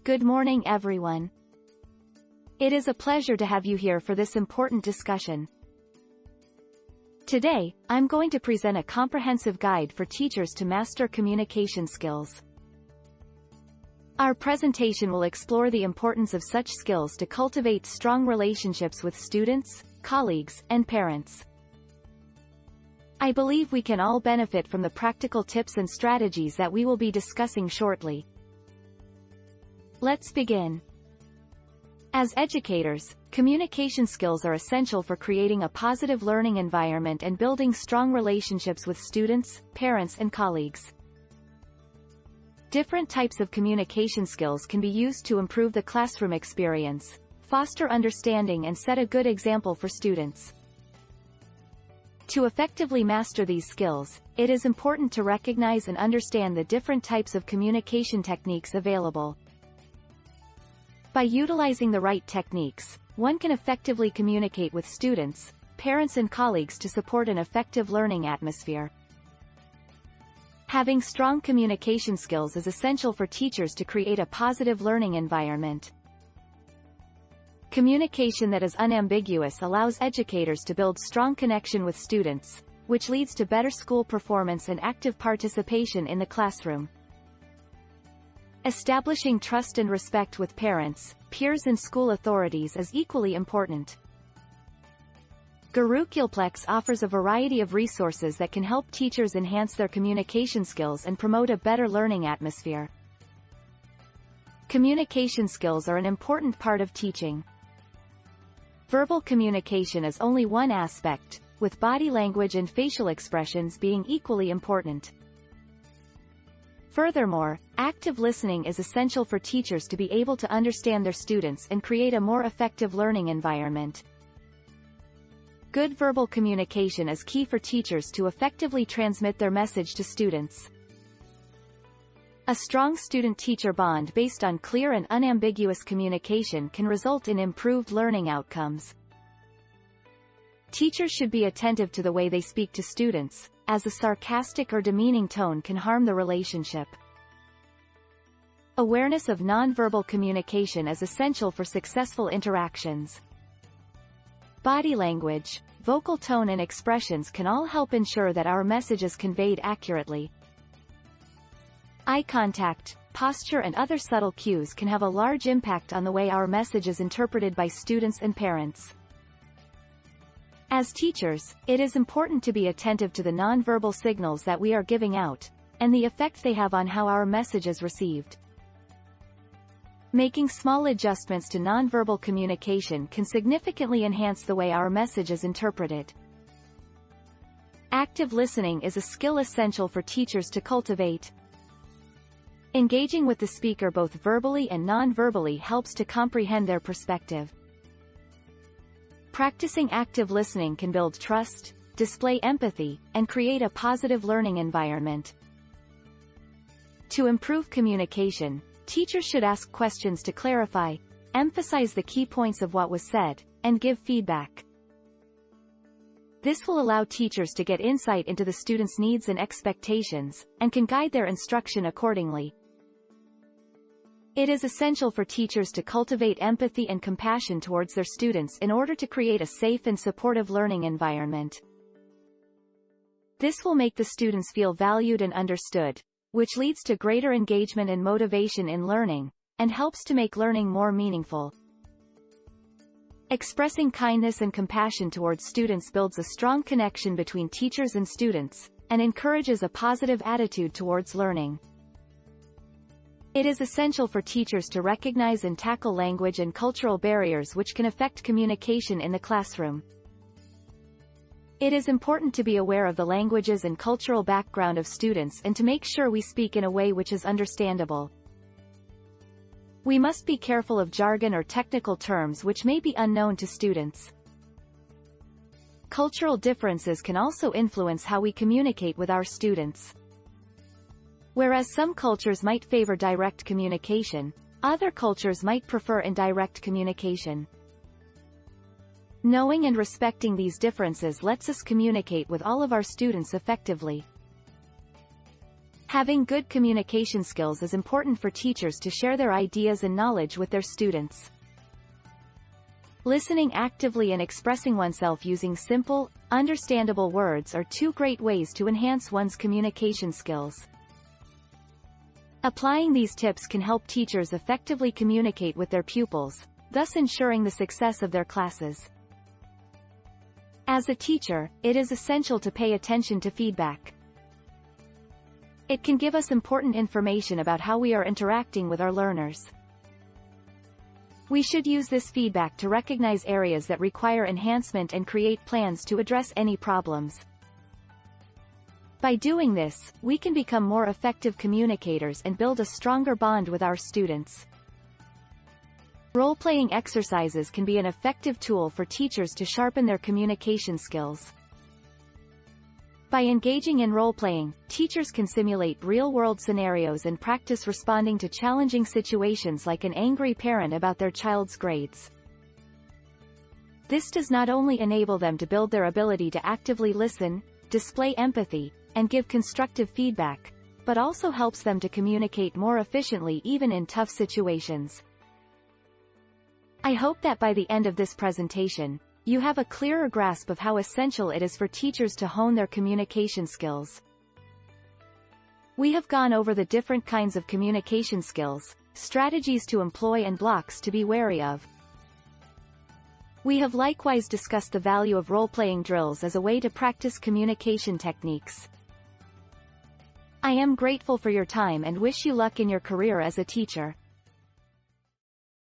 Good morning, everyone. It is a pleasure to have you here for this important discussion. Today, I'm going to present a comprehensive guide for teachers to master communication skills. Our presentation will explore the importance of such skills to cultivate strong relationships with students, colleagues, and parents. I believe we can all benefit from the practical tips and strategies that we will be discussing shortly. Let's begin. As educators, communication skills are essential for creating a positive learning environment and building strong relationships with students, parents, and colleagues. Different types of communication skills can be used to improve the classroom experience, foster understanding, and set a good example for students. To effectively master these skills, it is important to recognize and understand the different types of communication techniques available. By utilizing the right techniques, one can effectively communicate with students, parents, and colleagues to support an effective learning atmosphere. Having strong communication skills is essential for teachers to create a positive learning environment. Communication that is unambiguous allows educators to build strong connection with students, which leads to better school performance and active participation in the classroom. Establishing trust and respect with parents, peers, and school authorities is equally important. Gurukulplex offers a variety of resources that can help teachers enhance their communication skills and promote a better learning atmosphere. Communication skills are an important part of teaching. Verbal communication is only one aspect, with body language and facial expressions being equally important. Furthermore, active listening is essential for teachers to be able to understand their students and create a more effective learning environment. Good verbal communication is key for teachers to effectively transmit their message to students. A strong student-teacher bond based on clear and unambiguous communication can result in improved learning outcomes. Teachers should be attentive to the way they speak to students, as a sarcastic or demeaning tone can harm the relationship. Awareness of nonverbal communication is essential for successful interactions. Body language, vocal tone, and expressions can all help ensure that our message is conveyed accurately. Eye contact, posture, and other subtle cues can have a large impact on the way our message is interpreted by students and parents. As teachers, it is important to be attentive to the nonverbal signals that we are giving out, and the effect they have on how our message is received. Making small adjustments to nonverbal communication can significantly enhance the way our message is interpreted. Active listening is a skill essential for teachers to cultivate. Engaging with the speaker both verbally and non-verbally helps to comprehend their perspective. Practicing active listening can build trust, display empathy, and create a positive learning environment. To improve communication, teachers should ask questions to clarify, emphasize the key points of what was said, and give feedback. This will allow teachers to get insight into the students' needs and expectations, and can guide their instruction accordingly. It is essential for teachers to cultivate empathy and compassion towards their students in order to create a safe and supportive learning environment. This will make the students feel valued and understood, which leads to greater engagement and motivation in learning, and helps to make learning more meaningful. Expressing kindness and compassion towards students builds a strong connection between teachers and students, and encourages a positive attitude towards learning. It is essential for teachers to recognize and tackle language and cultural barriers which can affect communication in the classroom. It is important to be aware of the languages and cultural background of students and to make sure we speak in a way which is understandable. We must be careful of jargon or technical terms which may be unknown to students. Cultural differences can also influence how we communicate with our students. Whereas some cultures might favor direct communication, other cultures might prefer indirect communication. Knowing and respecting these differences lets us communicate with all of our students effectively. Having good communication skills is important for teachers to share their ideas and knowledge with their students. Listening actively and expressing oneself using simple, understandable words are two great ways to enhance one's communication skills. Applying these tips can help teachers effectively communicate with their pupils, thus ensuring the success of their classes. As a teacher, it is essential to pay attention to feedback. It can give us important information about how we are interacting with our learners. We should use this feedback to recognize areas that require enhancement and create plans to address any problems. By doing this, we can become more effective communicators and build a stronger bond with our students. Role-playing exercises can be an effective tool for teachers to sharpen their communication skills. By engaging in role-playing, teachers can simulate real-world scenarios and practice responding to challenging situations like an angry parent about their child's grades. This does not only enable them to build their ability to actively listen, display empathy, and give constructive feedback, but also helps them to communicate more efficiently even in tough situations. I hope that by the end of this presentation, you have a clearer grasp of how essential it is for teachers to hone their communication skills. We have gone over the different kinds of communication skills, strategies to employ and blocks to be wary of. We have likewise discussed the value of role-playing drills as a way to practice communication techniques. I am grateful for your time and wish you luck in your career as a teacher.